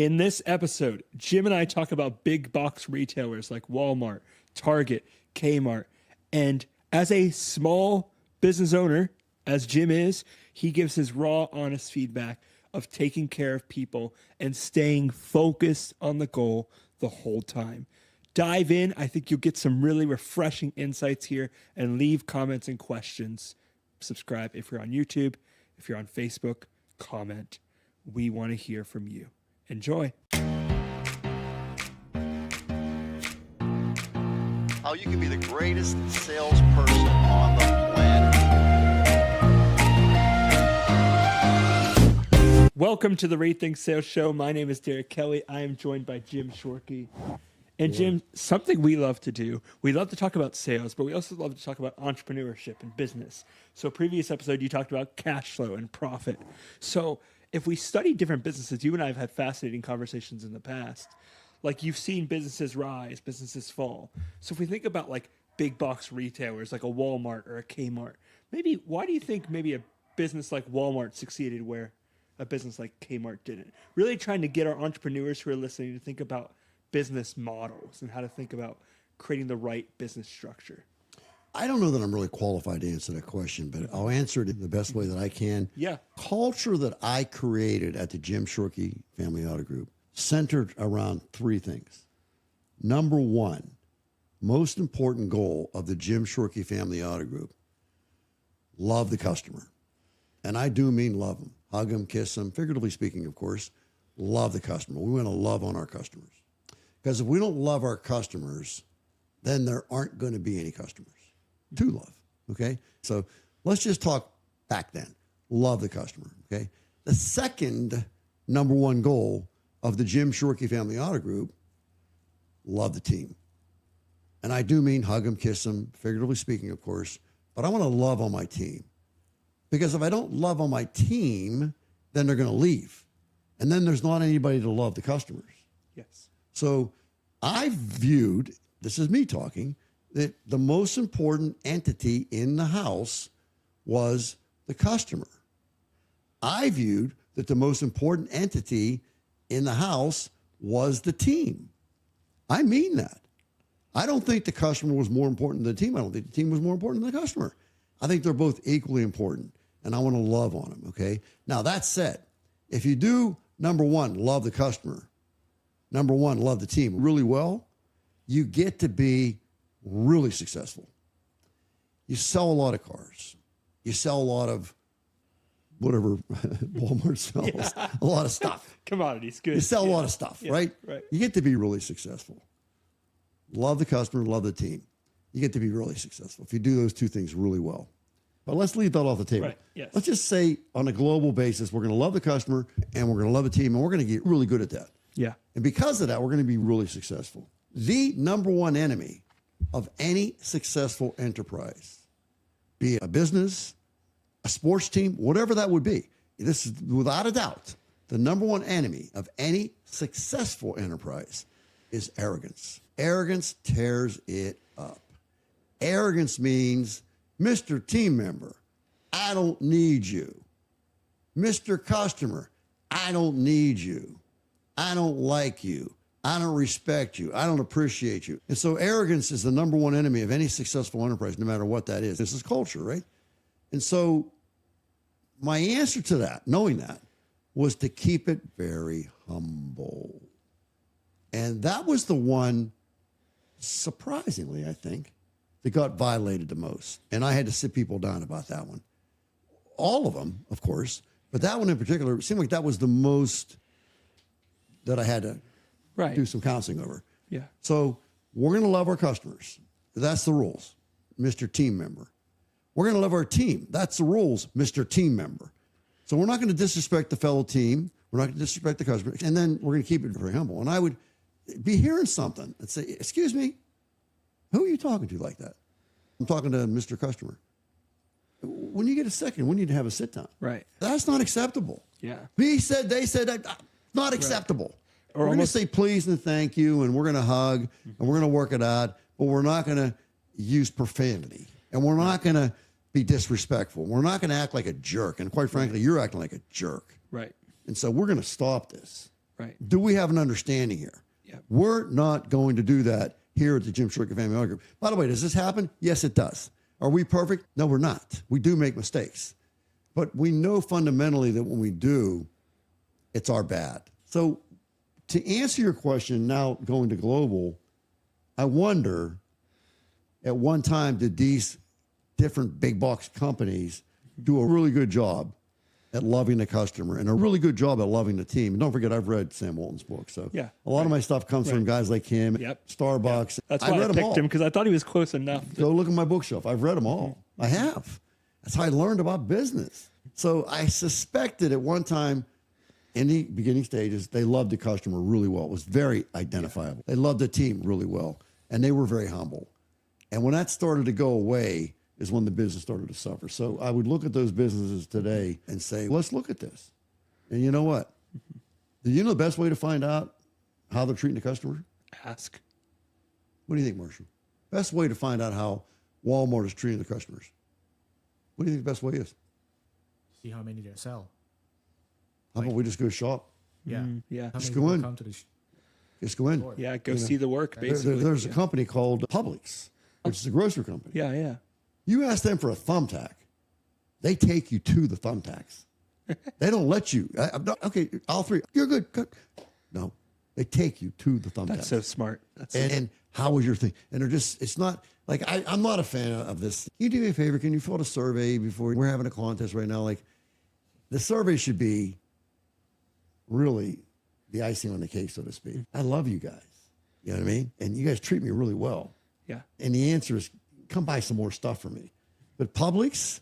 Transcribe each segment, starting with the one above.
In this episode, Jim and I talk about big box retailers like Walmart, Target, Kmart, and as a small business owner, as Jim is, he gives his raw, honest feedback of taking care of people and staying focused on the goal the whole time. Dive in. I think you'll get some really refreshing insights here, and leave comments and questions. Subscribe if you're on YouTube. If you're on Facebook, comment. We want to hear from you. Enjoy. How you can be the greatest salesperson on the planet. Welcome to the Rate Things Sales Show. My name is Derek Kelly. I am joined by Jim Shorkey. And Jim, something we love to do, we love to talk about sales, but we also love to talk about entrepreneurship and business. So previous episode, you talked about cash flow and profit. So if we study different businesses, you and I have had fascinating conversations in the past. Like, you've seen businesses rise, businesses fall. So if we think about like big box retailers like a Walmart or a Kmart, maybe why do you think maybe a business like Walmart succeeded where a business like Kmart didn't? Really trying to get our entrepreneurs who are listening to think about business models and how to think about creating the right business structure. I don't know that I'm really qualified to answer that question, but I'll answer it in the best way that I can. Yeah. Culture that I created at the Jim Shorkey Family Auto Group centered around three things. Number one, most important goal of the Jim Shorkey Family Auto Group, love the customer. And I do mean love them. Hug them, kiss them, figuratively speaking, of course. Love the customer. We want to love on our customers. Because if we don't love our customers, then there aren't going to be any customers to love, okay? So let's just talk back then. Love the customer, okay? The second number one goal of the Jim Shorkey Family Auto Group, love the team. And I do mean hug them, kiss them, figuratively speaking, of course, but I want to love on my team. Because if I don't love on my team, then they're going to leave. And then there's not anybody to love the customers. Yes. So I viewed, this is me talking, that the most important entity in the house was the customer. I viewed that the most important entity in the house was the team. I mean that. I don't think the customer was more important than the team. I don't think the team was more important than the customer. I think they're both equally important, and I want to love on them, okay? Now, that said, if you do, number one, love the customer, number one, love the team really well, you get to be really successful. You sell a lot of cars. You sell a lot of whatever Walmart sells, a lot of stuff. Commodities, good. You sell a lot of stuff, right? Right. You get to be really successful. Love the customer, love the team. You get to be really successful if you do those two things really well. But let's leave that off the table. Right. Yes. Let's just say on a global basis, we're going to love the customer and we're going to love the team, and we're going to get really good at that. Yeah. And because of that, we're going to be really successful. The number one enemy of any successful enterprise, be it a business, a sports team, whatever that would be, this is without a doubt, the number one enemy of any successful enterprise is arrogance. Arrogance tears it up. Arrogance means, Mr. Team Member, I don't need you. Mr. Customer, I don't need you. I don't like you. I don't respect you. I don't appreciate you. And so arrogance is the number one enemy of any successful enterprise, no matter what that is. This is culture, right? And so my answer to that, knowing that, was to keep it very humble. And that was the one, surprisingly, I think, that got violated the most. And I had to sit people down about that one. All of them, of course, but that one in particular, it seemed like that was the most that I had to do some counseling over. Yeah. So we're going to love our customers. That's the rules, Mr. Team Member. We're going to love our team. That's the rules, Mr. Team Member. So we're not going to disrespect the fellow team. We're not going to disrespect the customer. And then we're going to keep it very humble. And I would be hearing something and say, excuse me, who are you talking to like that? I'm talking to Mr. Customer. When you get a second, we need to have a sit down. Right. That's not acceptable. Yeah. He said, they said, not acceptable. Or we're going to almost say please and thank you, and we're going to hug, and we're going to work it out, but we're not going to use profanity, and we're not going to be disrespectful. We're not going to act like a jerk, and quite frankly, you're acting like a jerk. Right. And so we're going to stop this. Right. Do we have an understanding here? Yep. We're not going to do that here at the Jim Shorkey Family Auto Group. By the way, does this happen? Yes, it does. Are we perfect? No, we're not. We do make mistakes. But we know fundamentally that when we do, it's our bad. So to answer your question, now going to global, I wonder, at one time, did these different big box companies do a really good job at loving the customer and a really good job at loving the team? And don't forget, I've read Sam Walton's book. So Yeah, a lot of my stuff comes from guys like him, Yep. Starbucks. That's why I read them picked all. him, because I thought he was close enough. Go look at my bookshelf. I've read them all. I have. That's how I learned about business. So I suspected at one time in the beginning stages, they loved the customer really well. It was very identifiable. They loved the team really well, and they were very humble. And when that started to go away is when the business started to suffer. So I would look at those businesses today and say, let's look at this. And you know what? Do you know the best way to find out how they're treating the customer? Ask. What do you think, Marshall? Best way to find out how Walmart is treating the customers. What do you think the best way is? See how many they sell. How about we just go shop? Yeah. Yeah. How Just many go people in. come to the Just go in. Yeah, go see the work, basically. There's a company called Publix, which is a grocery company. Yeah, yeah. You ask them for a thumbtack, they take you to the thumbtacks. They don't let you. Okay, all three. You're good. Good. No, they take you to the thumbtacks. That's so smart. That's And how was your thing? And they're just, it's not like, I'm not a fan of this. You do me a favor, can you fill out a survey before we're having a contest right now? Like, the survey should be really the icing on the cake, so to speak. I love you guys. You know what I mean? And you guys treat me really well. yeah. And the answer is come buy some more stuff for me. But Publix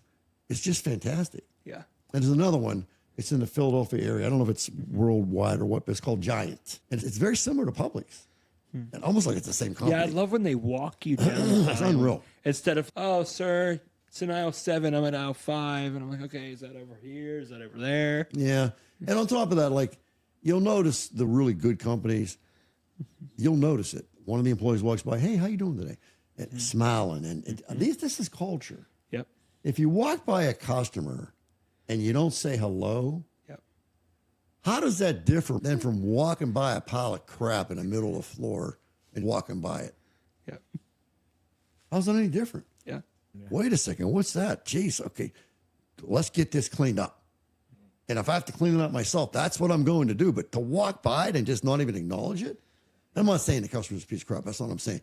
is just fantastic. Yeah. And there's another one. It's in the Philadelphia area. I don't know if it's worldwide or what, but it's called Giant. And it's very similar to Publix. And almost like it's the same company. Yeah, I love when they walk you down. the It's aisle. unreal. Instead of, oh, sir, it's in aisle 7, I'm at aisle 5. And I'm like, okay, is that over here? Is that over there? Yeah. And on top of that, like, you'll notice the really good companies, you'll notice it. One of the employees walks by, hey, how you doing today? And smiling. And this is culture. Yep. If you walk by a customer and you don't say hello, Yep. how does that differ than from walking by a pile of crap in the middle of the floor and walking by it? Yep. How's that any different? Yeah. Wait a second, what's that? Jeez, okay, let's get this cleaned up. And if I have to clean it up myself, that's what I'm going to do. But to walk by it and just not even acknowledge it, I'm not saying the customer's a piece of crap. That's not what I'm saying.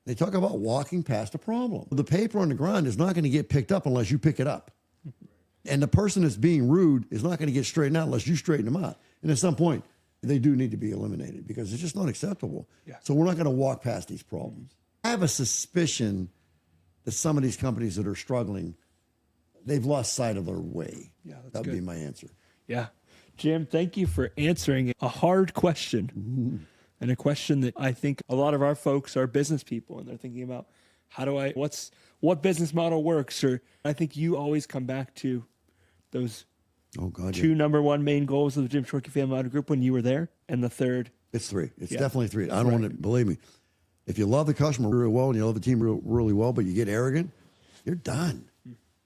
They talk about walking past a problem. The paper on the ground is not going to get picked up unless you pick it up. And the person that's being rude is not going to get straightened out unless you straighten them out. And at some point, they do need to be eliminated because it's just not acceptable. Yeah. So we're not going to walk past these problems. I have a suspicion that some of these companies that are struggling, they've lost sight of their way. Yeah, that's that would good. be my answer. Yeah. Jim, thank you for answering a hard question and a question that I think a lot of our folks are business people and they're thinking about what business model works? Or I think you always come back to those Oh, God. two Yeah. number one main goals of the Jim Shorkey Family Auto Group when you were there. And the third, It's three. It's Yeah. definitely three. I don't want to, believe me, if you love the customer really well and you love the team really well, but you get arrogant, you're done.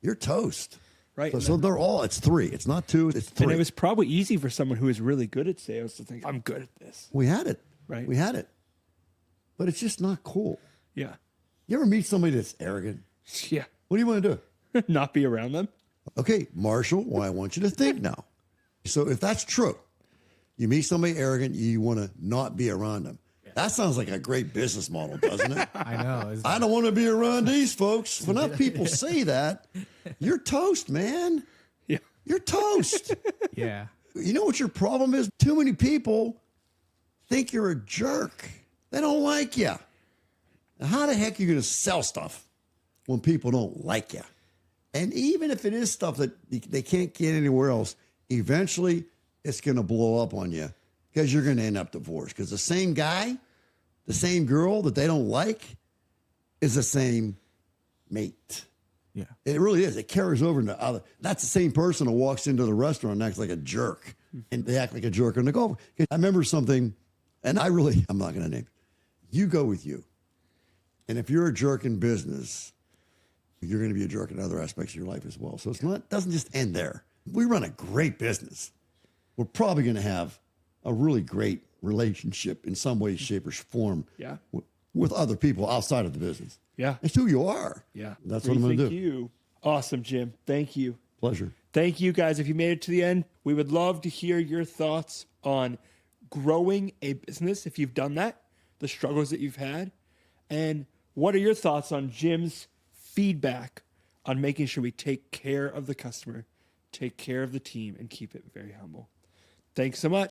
You're toast. right? So they're all, it's three. It's not two, it's three. And it was probably easy for someone who is really good at sales to think, I'm good at this. We had it. Right. We had it. But it's just not cool. Yeah. You ever meet somebody that's arrogant? Yeah. What do you want to do? Not be around them. Okay, Marshall, well, I want you to think now. So if that's true, you meet somebody arrogant, you want to not be around them. That sounds like a great business model, doesn't it? I know. I don't want to be around these folks. If enough people say that, you're toast, man. Yeah. You're toast. Yeah. You know what your problem is? Too many people think you're a jerk. They don't like you. Now, how the heck are you going to sell stuff when people don't like you? And even if it is stuff that they can't get anywhere else, eventually it's going to blow up on you because you're going to end up divorced. Because the same guy, the same girl that they don't like is the same mate. Yeah. It really is. It carries over into other. That's the same person who walks into the restaurant and acts like a jerk. And they act like a jerk on the golf. I remember something, and I'm not going to name it. You go with you. And if you're a jerk in business, you're going to be a jerk in other aspects of your life as well. So it doesn't just end there. We run a great business. We're probably going to have a really great relationship in some way, shape, or form Yeah. with other people outside of the business. Yeah. It's who you are. Yeah. That's what I'm going to Thank do. you. Awesome, Jim. Thank you. Pleasure. Thank you, guys. If you made it to the end, we would love to hear your thoughts on growing a business, if you've done that, the struggles that you've had, and what are your thoughts on Jim's feedback on making sure we take care of the customer, take care of the team, and keep it very humble. Thanks so much.